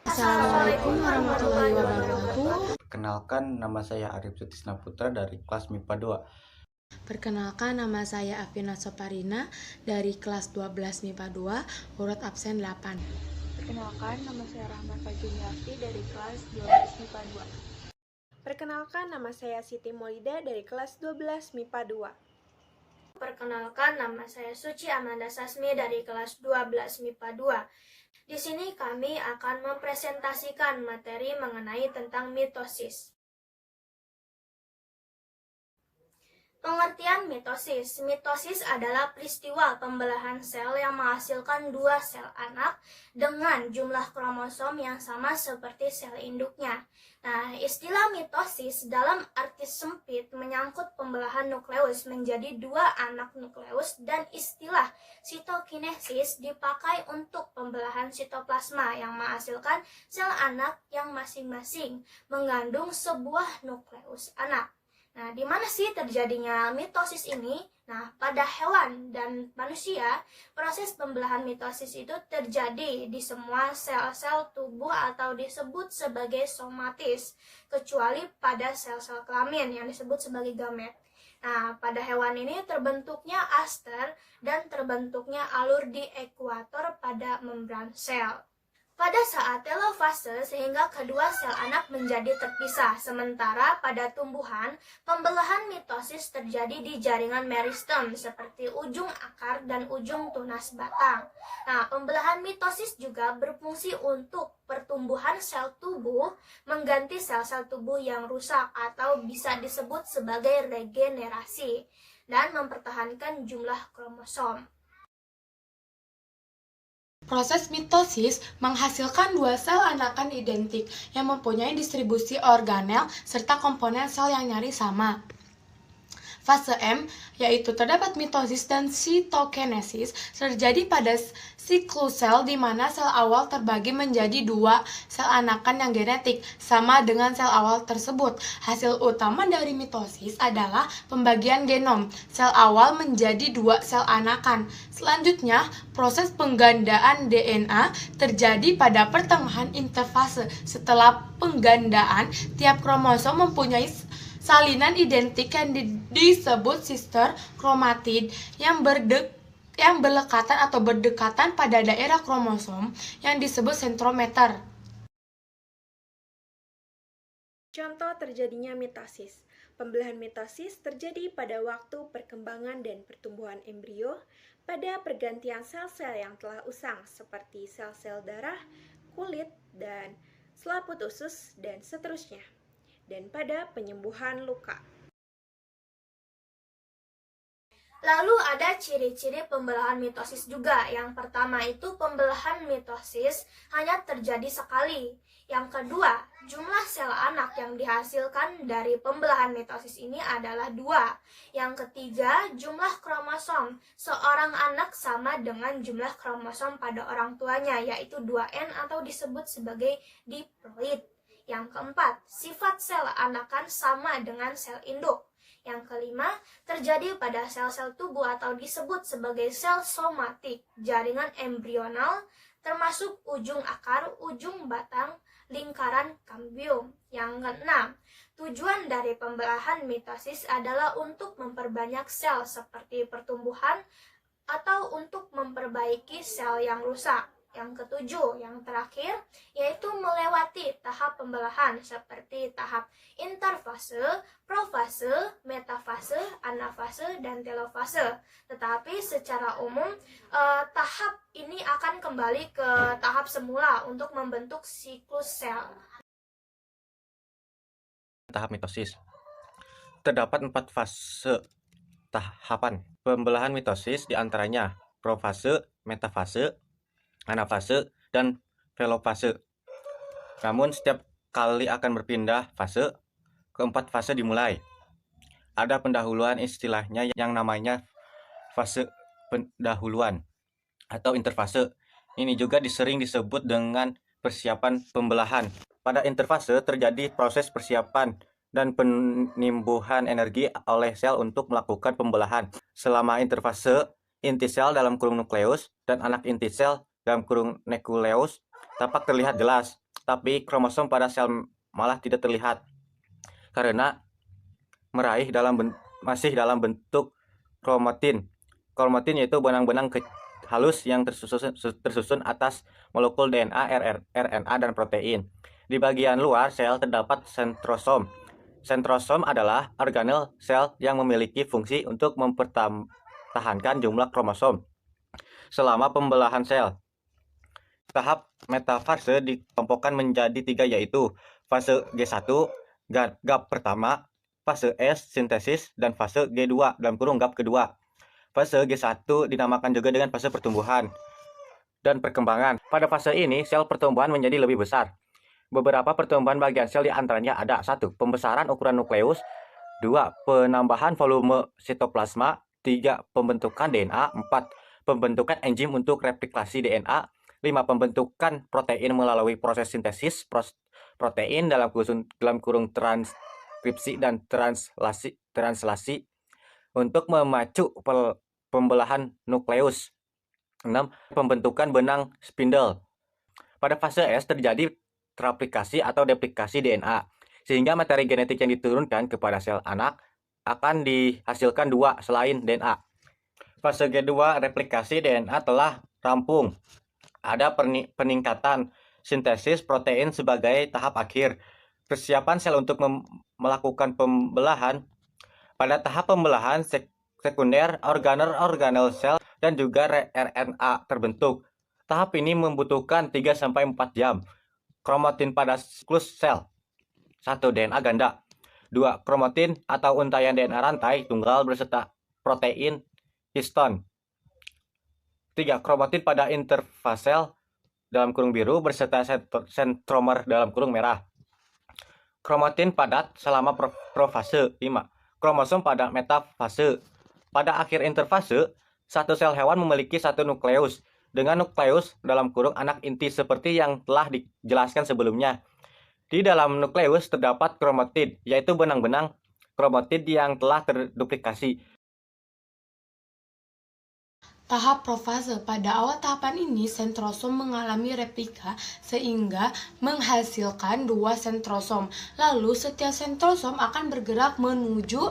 Assalamualaikum warahmatullahi wabarakatuh. Perkenalkan, nama saya Arif Sutisna Putra dari kelas MIPA 2. Perkenalkan, nama saya Afina Soparina dari kelas 12 MIPA 2, urut absen 8. Perkenalkan, nama saya Rahmat Fajriyafi dari kelas 12 MIPA 2. Perkenalkan, nama saya Siti Maulida dari kelas 12 MIPA 2. Perkenalkan, nama saya Suci Amanda Sasmi dari kelas 12 MIPA 2. Di sini kami akan mempresentasikan materi mengenai tentang mitosis. Pengertian mitosis. Mitosis adalah peristiwa pembelahan sel yang menghasilkan dua sel anak dengan jumlah kromosom yang sama seperti sel induknya. Nah, istilah mitosis dalam arti sempit menyangkut pembelahan nukleus menjadi dua anak nukleus, dan istilah sitokinesis dipakai untuk pembelahan sitoplasma yang menghasilkan sel anak yang masing-masing mengandung sebuah nukleus anak. Nah, di mana sih terjadinya mitosis ini? Nah, pada hewan dan manusia, proses pembelahan mitosis itu terjadi di semua sel-sel tubuh atau disebut sebagai somatis, kecuali pada sel-sel kelamin yang disebut sebagai gamet. Nah, pada hewan ini terbentuknya aster dan terbentuknya alur di ekuator pada membran sel. Pada saat telofase, sehingga kedua sel anak menjadi terpisah, sementara pada tumbuhan, pembelahan mitosis terjadi di jaringan meristem seperti ujung akar dan ujung tunas batang. Nah, pembelahan mitosis juga berfungsi untuk pertumbuhan sel tubuh, mengganti sel-sel tubuh yang rusak atau bisa disebut sebagai regenerasi, dan mempertahankan jumlah kromosom. Proses mitosis menghasilkan dua sel anakan identik yang mempunyai distribusi organel serta komponen sel yang nyaris sama. Fase M, yaitu terdapat mitosis dan sitokinesis, terjadi pada siklus sel di mana sel awal terbagi menjadi dua sel anakan yang genetik sama dengan sel awal tersebut. Hasil utama dari mitosis adalah pembagian genom sel awal menjadi dua sel anakan. Selanjutnya, proses penggandaan DNA terjadi pada pertengahan interfase. Setelah penggandaan, tiap kromosom mempunyai salinan identik yang disebut sister kromatid yang berlekatan atau berdekatan pada daerah kromosom yang disebut sentrometer. Contoh terjadinya mitosis. Pembelahan mitosis terjadi pada waktu perkembangan dan pertumbuhan embrio, pada pergantian sel-sel yang telah usang seperti sel-sel darah, kulit, dan selaput usus, dan seterusnya, dan pada penyembuhan luka. Lalu ada ciri-ciri pembelahan mitosis juga. Yang pertama itu pembelahan mitosis hanya terjadi sekali. Yang kedua, jumlah sel anak yang dihasilkan dari pembelahan mitosis ini adalah 2. Yang ketiga, jumlah kromosom seorang anak sama dengan jumlah kromosom pada orang tuanya, yaitu 2N atau disebut sebagai diploid. Yang keempat, sifat sel anakan sama dengan sel induk. Yang kelima, terjadi pada sel-sel tubuh atau disebut sebagai sel somatik, jaringan embrional, termasuk ujung akar, ujung batang, lingkaran kambium. Yang keenam, tujuan dari pembelahan mitosis adalah untuk memperbanyak sel seperti pertumbuhan atau untuk memperbaiki sel yang rusak. Yang ketujuh, yang terakhir, yaitu melewati tahap pembelahan seperti tahap interfase, profase, metafase, anafase, dan telofase. Tetapi secara umum, tahap ini akan kembali ke tahap semula untuk membentuk siklus sel. Tahap mitosis. Terdapat 4 fase tahapan pembelahan mitosis, diantaranya profase, metafase, anafase, dan velofase. Namun setiap kali akan berpindah fase, keempat fase dimulai. Ada pendahuluan, istilahnya yang namanya fase pendahuluan atau interfase. Ini juga sering disebut dengan persiapan pembelahan. Pada interfase terjadi proses persiapan dan penimbuhan energi oleh sel untuk melakukan pembelahan. Selama interfase, inti sel dalam kurung nukleus dan anak inti sel dalam kurung nukleus tampak terlihat jelas, tapi kromosom pada sel malah tidak terlihat karena masih dalam bentuk kromatin. Kromatin yaitu benang-benang halus yang tersusun atas molekul DNA, RNA, dan protein. Di bagian luar sel terdapat sentrosom. Sentrosom adalah organel sel yang memiliki fungsi untuk mempertahankan jumlah kromosom selama pembelahan sel. Tahap metafase dikelompokkan menjadi 3, yaitu fase G1, gap pertama, fase S, sintesis, dan fase G2, gap kedua. Fase G1 dinamakan juga dengan fase pertumbuhan dan perkembangan. Pada fase ini, sel pertumbuhan menjadi lebih besar. Beberapa pertumbuhan bagian sel diantaranya ada 1. Pembesaran ukuran nukleus, 2. Penambahan volume sitoplasma, 3. Pembentukan DNA, 4. Pembentukan enzim untuk replikasi DNA, 5. Pembentukan protein melalui proses sintesis protein dalam kurung transkripsi dan translasi untuk memacu pembelahan nukleus. 6. Pembentukan benang spindle. Pada fase S terjadi traplikasi atau deplikasi DNA, sehingga materi genetik yang diturunkan kepada sel anak akan dihasilkan 2 selain DNA. Fase G2 replikasi DNA telah rampung. Ada peningkatan sintesis protein sebagai tahap akhir. Persiapan sel untuk melakukan pembelahan. Pada tahap pembelahan sekunder, organel sel dan juga RNA terbentuk. Tahap ini membutuhkan 3-4 jam. Kromatin pada siklus sel. 1. DNA ganda. 2. Kromatin atau untaian DNA rantai tunggal berserta protein histon. 3. Kromatin pada interfasel (biru) berserta sentromer (merah). Kromatin padat selama profase. 5. Kromosom pada metafase. Pada akhir interfase, satu sel hewan memiliki 1 nukleus dengan nukleus (anak inti) seperti yang telah dijelaskan sebelumnya. Di dalam nukleus terdapat kromatid, yaitu benang-benang kromatid yang telah terduplikasi. Tahap profase. Pada awal tahapan ini, sentrosom mengalami replika sehingga menghasilkan 2 sentrosom. Lalu setiap sentrosom akan bergerak menuju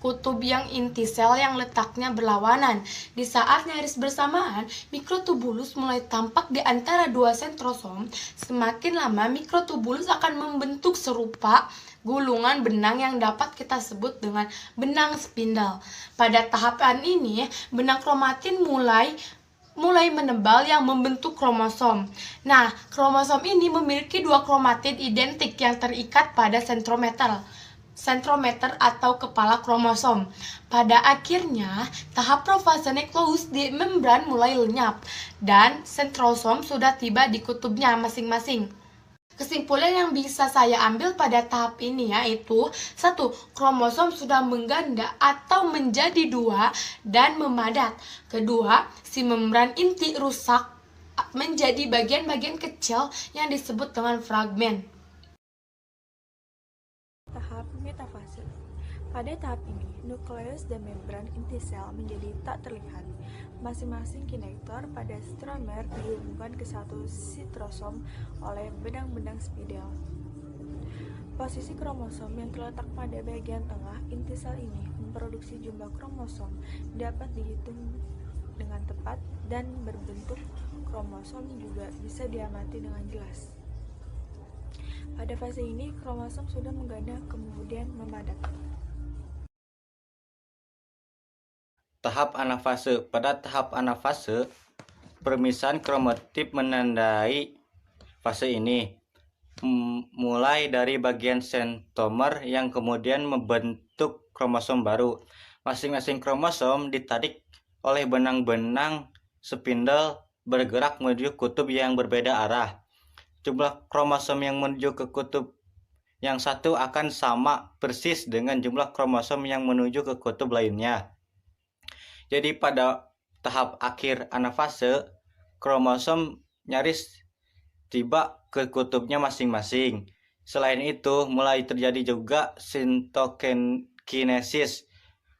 kutub yang inti sel yang letaknya berlawanan. Di saat nyaris bersamaan, mikrotubulus mulai tampak di antara 2 sentrosom. Semakin lama, mikrotubulus akan membentuk serupa gulungan benang yang dapat kita sebut dengan benang spindle. Pada tahapan ini, benang kromatin mulai menebal yang membentuk kromosom. Nah, kromosom ini memiliki 2 kromatid identik yang terikat pada sentrometer atau kepala kromosom. Pada akhirnya, tahap profase nukleus di membran mulai lenyap dan sentrosom sudah tiba di kutubnya masing-masing. Kesimpulan yang bisa saya ambil pada tahap ini yaitu 1. Kromosom sudah mengganda atau menjadi 2 dan memadat. Kedua, si membran inti rusak menjadi bagian-bagian kecil yang disebut dengan fragmen. Tahap metafase. Pada tahap ini, nukleus dan membran inti sel menjadi tak terlihat. Masing-masing kinektor pada stromer dihubungkan ke satu sitrosom oleh benang-benang spindle. Posisi kromosom yang terletak pada bagian tengah inti sel ini memproduksi jumlah kromosom dapat dihitung dengan tepat dan berbentuk kromosom juga bisa diamati dengan jelas. Pada fase ini, kromosom sudah mengganda kemudian memadat. Tahap anafase. Pada tahap anafase, permisahan kromatid menandai fase ini, mulai dari bagian sentromer yang kemudian membentuk kromosom baru. Masing-masing kromosom ditarik oleh benang-benang spindle bergerak menuju kutub yang berbeda arah. Jumlah kromosom yang menuju ke kutub yang satu akan sama persis dengan jumlah kromosom yang menuju ke kutub lainnya. Jadi pada tahap akhir anafase, kromosom nyaris tiba ke kutubnya masing-masing. Selain itu, mulai terjadi juga sintokinesis.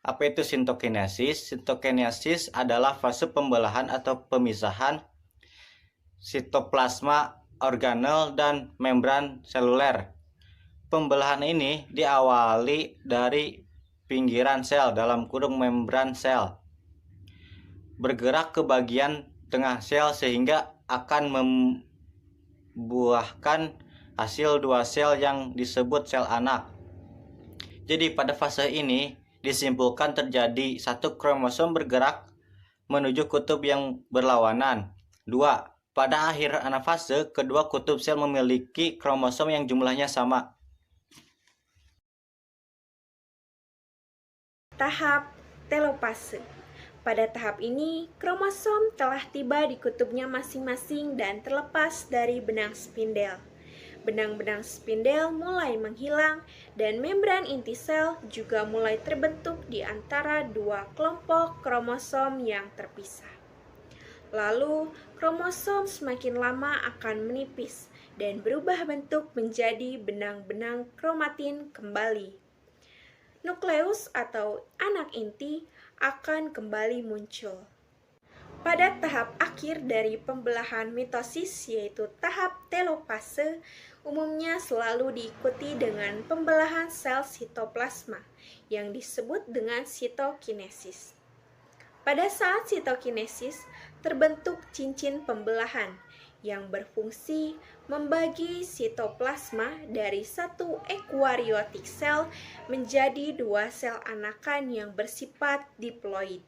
Apa itu sintokinesis? Sintokinesis adalah fase pembelahan atau pemisahan sitoplasma organel, dan membran seluler. Pembelahan ini diawali dari pinggiran sel dalam kurung membran sel, bergerak ke bagian tengah sel sehingga akan membuahkan hasil dua sel yang disebut sel anak. Jadi pada fase ini disimpulkan terjadi satu kromosom bergerak menuju kutub yang berlawanan. 2. Pada akhir anafase, kedua kutub sel memiliki kromosom yang jumlahnya sama. Tahap telopase. Pada tahap ini, kromosom telah tiba di kutubnya masing-masing dan terlepas dari benang spindel. Benang-benang spindel mulai menghilang dan membran inti sel juga mulai terbentuk di antara dua kelompok kromosom yang terpisah. Lalu, kromosom semakin lama akan menipis dan berubah bentuk menjadi benang-benang kromatin kembali. Nukleus atau anak inti akan kembali muncul. Pada tahap akhir dari pembelahan mitosis, yaitu tahap telopase, umumnya selalu diikuti dengan pembelahan sel sitoplasma yang disebut dengan sitokinesis. Pada saat sitokinesis, terbentuk cincin pembelahan yang berfungsi membagi sitoplasma dari satu eukaryotik sel menjadi dua sel anakan yang bersifat diploid.